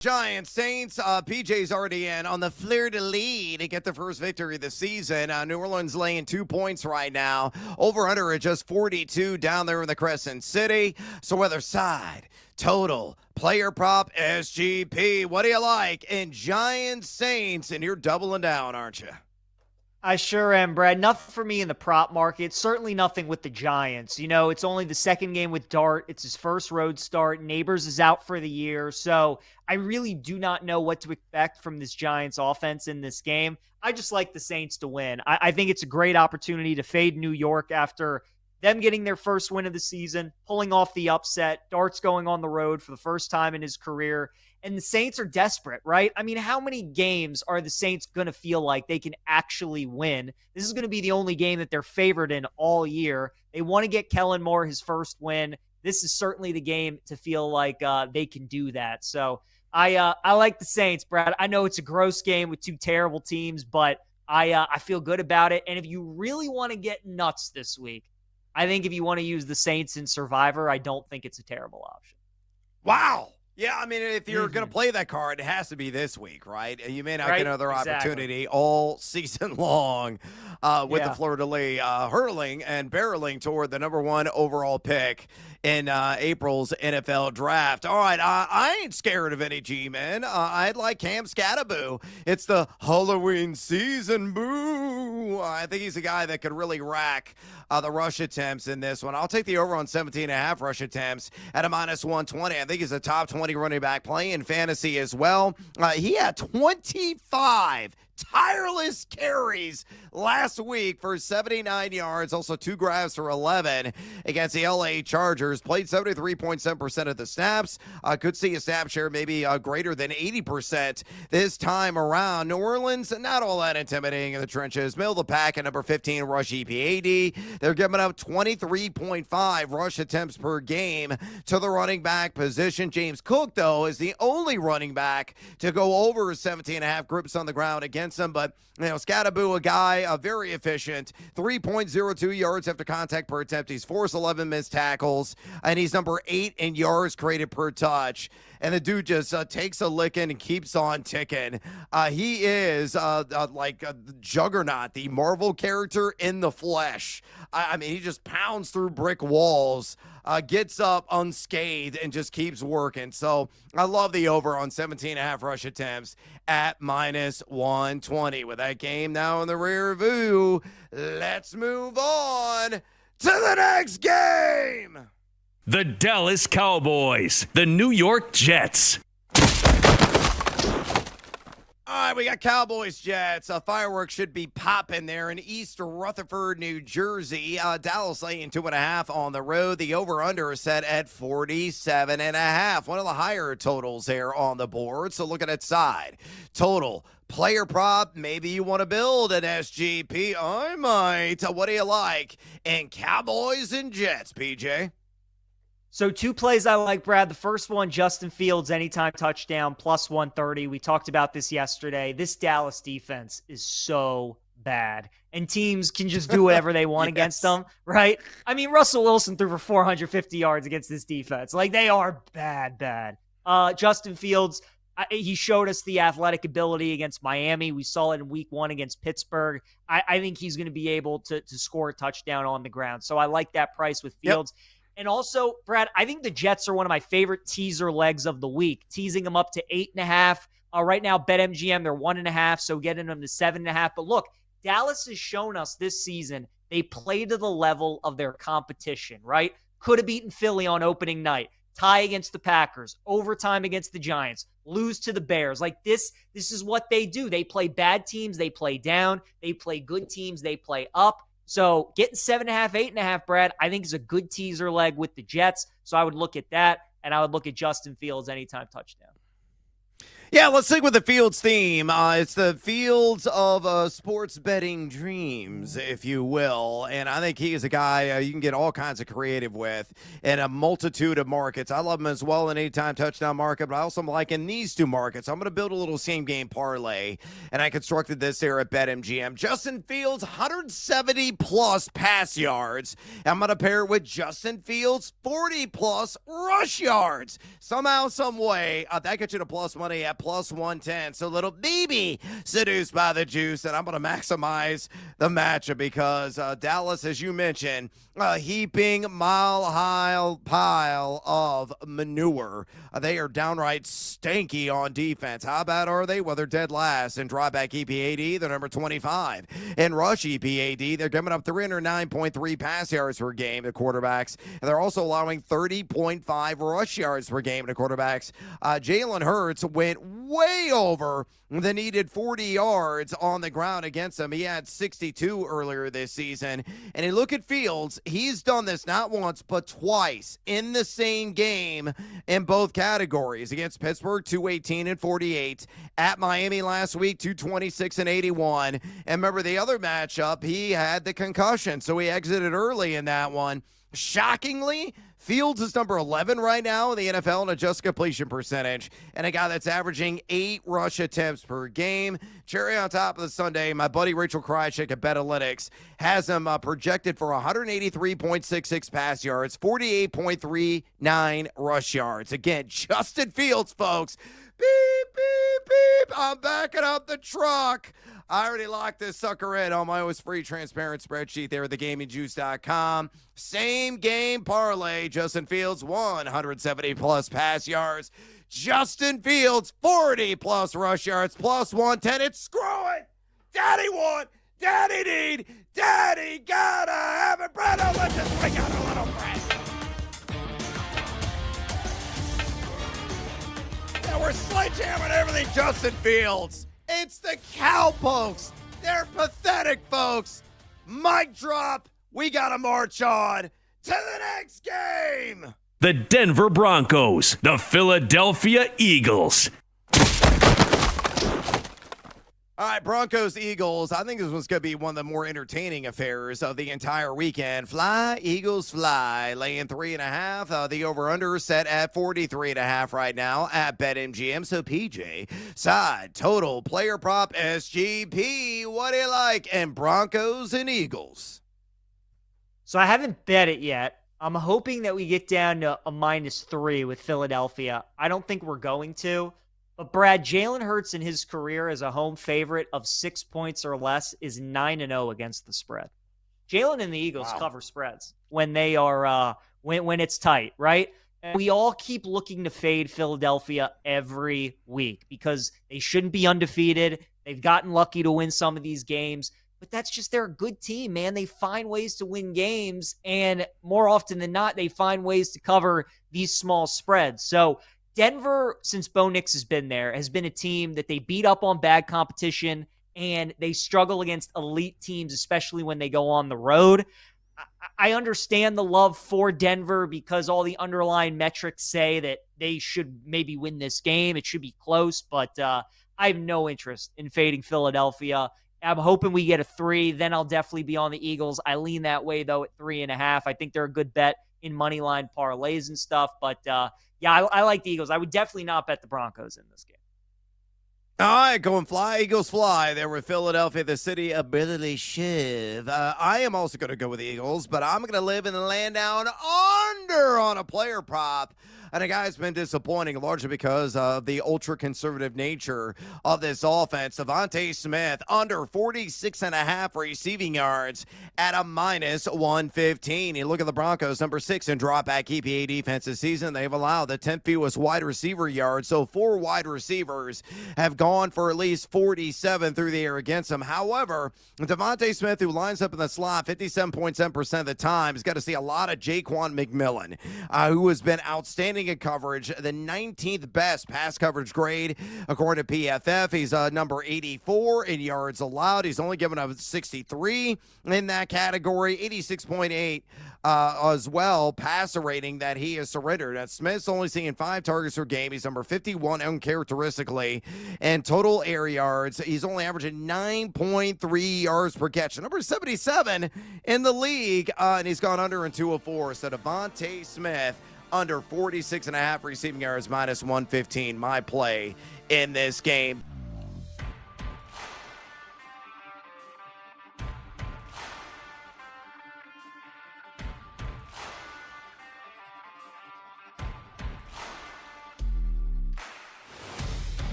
Giants, Saints, PJ's already in on the fleur-de-lis to get the first victory of the season. New Orleans laying 2 points right now. Over-under at just 42 down there in the Crescent City. So whether side, total, player prop, SGP, what do you like? And Giants, Saints, and you're doubling down, aren't you? I sure am, Brad. Nothing for me in the prop market. Certainly nothing with the Giants. You know, it's only the second game with Dart. It's his first road start. Neighbors is out for the year. So I really do not know what to expect from this Giants offense in this game. I just like the Saints to win. I think it's a great opportunity to fade New York after them getting their first win of the season, pulling off the upset. Dart's going on the road for the first time in his career. And the Saints are desperate, right? I mean, how many games are the Saints going to feel like they can actually win? This is going to be the only game that they're favored in all year. They want to get Kellen Moore his first win. This is certainly the game to feel like they can do that. So I like the Saints, Brad. I know it's a gross game with two terrible teams, but I feel good about it. And if you really want to get nuts this week, I think if you want to use the Saints in Survivor, I don't think it's a terrible option. Wow. Yeah, I mean, if you're going to play that card, it has to be this week, right? You may not get another opportunity all season long with the fleur-de-lis hurtling and barreling toward the number one overall pick in April's NFL draft. All right, I ain't scared of any G-men. I'd like Cam Skattebo. It's the Halloween season, boo. I think he's a guy that could really rack the rush attempts in this one. I'll take the over on 17.5 rush attempts at a minus 120. I think he's a top 20 running back play in fantasy as well. He had 25 tireless carries last week for 79 yards, also 2 grabs for 11 against the LA Chargers. Played 73.7% of the snaps. Could see a snap share maybe greater than 80% this time around. New Orleans, not all that intimidating in the trenches. Middle of the pack at number 15 rush EPAD. They're giving up 23.5 rush attempts per game to the running back position. James Cook, though, is the only running back to go over 17.5 grips on the ground against him. But, you know, Skattebo, a guy, very efficient, 3.02 yards after contact per attempt. He's forced 11 missed tackles, and he's number 8 in yards created per touch. And the dude just takes a licking and keeps on ticking. He is like a juggernaut, the Marvel character in the flesh. I mean, he just pounds through brick walls, gets up unscathed, and just keeps working. So I love the over on 17.5 rush attempts at minus 120. With that game now in the rear view, let's move on to the next game. The Dallas Cowboys, the New York Jets. All right, we got Cowboys Jets. Fireworks should be popping there in East Rutherford, New Jersey. Dallas laying 2.5 on the road. The over-under is set at 47.5. One of the higher totals there on the board. So look at that side. Total, player prop. Maybe you want to build an SGP. I might. What do you like? And Cowboys and Jets, PJ. So 2 plays I like, Brad. The first one, Justin Fields, anytime touchdown, plus 130. We talked about this yesterday. This Dallas defense is so bad, and teams can just do whatever they want against them, right? I mean, Russell Wilson threw for 450 yards against this defense. Like, they are bad. Justin Fields, he showed us the athletic ability against Miami. We saw it in week 1 against Pittsburgh. I think he's going to be able to score a touchdown on the ground. So I like that price with Fields. Yep. And also, Brad, I think the Jets are one of my favorite teaser legs of the week, teasing them up to 8.5. Right now, BetMGM, they're 1.5, so getting them to 7.5. But look, Dallas has shown us this season they play to the level of their competition, right? Could have beaten Philly on opening night, tie against the Packers, overtime against the Giants, lose to the Bears. Like this is what they do. They play bad teams, they play down. They play good teams, they play up. So getting 7.5, 8.5, Brad, I think is a good teaser leg with the Jets. So I would look at that, and I would look at Justin Fields anytime touchdown. Yeah, let's stick with the Fields theme. It's the Fields of sports betting dreams, if you will. And I think he is a guy you can get all kinds of creative with in a multitude of markets. I love him as well in anytime touchdown market, but I also like in these two markets. I'm going to build a little same-game parlay, and I constructed this here at BetMGM. Justin Fields, 170-plus pass yards. I'm going to pair it with Justin Fields, 40-plus rush yards. Somehow, some way, that gets you to plus money at plus 110. So little baby seduced by the juice, and I'm going to maximize the matchup because Dallas, as you mentioned, a heaping mile-high pile of manure. They are downright stanky on defense. How bad are they? Well, they're dead last in drawback EPAD. They're number 25. In rush EPAD, they're giving up 309.3 pass yards per game to quarterbacks, and they're also allowing 30.5 rush yards per game to quarterbacks. Jalen Hurts went way over the needed 40 yards on the ground against them. He had 62 earlier this season. And you look at Fields, he's done this not once, but twice in the same game in both categories. Against Pittsburgh, 218 and 48. At Miami last week, 226 and 81. And remember the other matchup, he had the concussion, so he exited early in that one. Shockingly, Fields is number 11 right now in the NFL in adjusted completion percentage, and a guy that's averaging 8 rush attempts per game. Cherry on top of the Sunday, my buddy Rachel Krychek at Betalytics has him projected for 183.66 pass yards, 48.39 rush yards. Again, Justin Fields, folks. Beep, beep, beep. I'm backing up the truck. I already locked this sucker in on my always free transparent spreadsheet there at thegamingjuice.com. Same game parlay. Justin Fields, 170-plus pass yards. Justin Fields, 40-plus rush yards, plus 110. It's screwing. Daddy want, daddy need, daddy gotta have it. Brother, let's just bring out a little bread. Yeah, we're sledgehammering everything Justin Fields. It's the Cowpokes. They're pathetic, folks. Mic drop. We got to march on to the next game. The Denver Broncos, the Philadelphia Eagles. All right, Broncos, Eagles. I think this one's going to be one of the more entertaining affairs of the entire weekend. Fly, Eagles, fly. Laying 3.5. The over-under set at 43.5 right now at BetMGM. So, PJ, side, total, player prop, SGP. What do you like? And Broncos and Eagles. So, I haven't bet it yet. I'm hoping that we get down to a -3 with Philadelphia. I don't think we're going to. But Brad, Jalen Hurts in his career as a home favorite of 6 points or less is 9-0 against the spread. Jalen and the Eagles cover spreads when they are when it's tight, right? And we all keep looking to fade Philadelphia every week because they shouldn't be undefeated. They've gotten lucky to win some of these games, but that's just they're a good team, man. They find ways to win games, and more often than not, they find ways to cover these small spreads. So Denver, since Bo Nix has been there, has been a team that they beat up on bad competition, and they struggle against elite teams, especially when they go on the road. I understand the love for Denver because all the underlying metrics say that they should maybe win this game. It should be close, but I have no interest in fading Philadelphia. I'm hoping we get a 3. Then I'll definitely be on the Eagles. I lean that way, though, at 3.5. I think they're a good bet in money line parlays and stuff, but yeah, I like the Eagles. I would definitely not bet the Broncos in this game. All right, going fly, Eagles fly. There with Philadelphia, the city of Billy Shiv. I am also going to go with the Eagles, but I'm going to live in the land down under on a player prop. And a guy's been disappointing largely because of the ultra-conservative nature of this offense. Devontae Smith, under 46.5 receiving yards at a -115. You look at the Broncos, number 6 in dropback EPA defense this season. They've allowed the 10th fewest wide receiver yards. So 4 wide receivers have gone for at least 47 through the air against them. However, Devontae Smith, who lines up in the slot 57.7% of the time, has got to see a lot of Jaquan McMillan, who has been outstanding dominating in coverage, the 19th best pass coverage grade according to PFF. He's number 84 in yards allowed. He's only given up 63 in that category, 86.8 as well, passer rating that he has surrendered. That Smith's only seeing 5 targets per game. He's number 51 uncharacteristically. And total air yards, he's only averaging 9.3 yards per catch. Number 77 in the league, and he's gone under in 204. So Devontae Smith under 46.5 receiving yards, minus 115. My play in this game.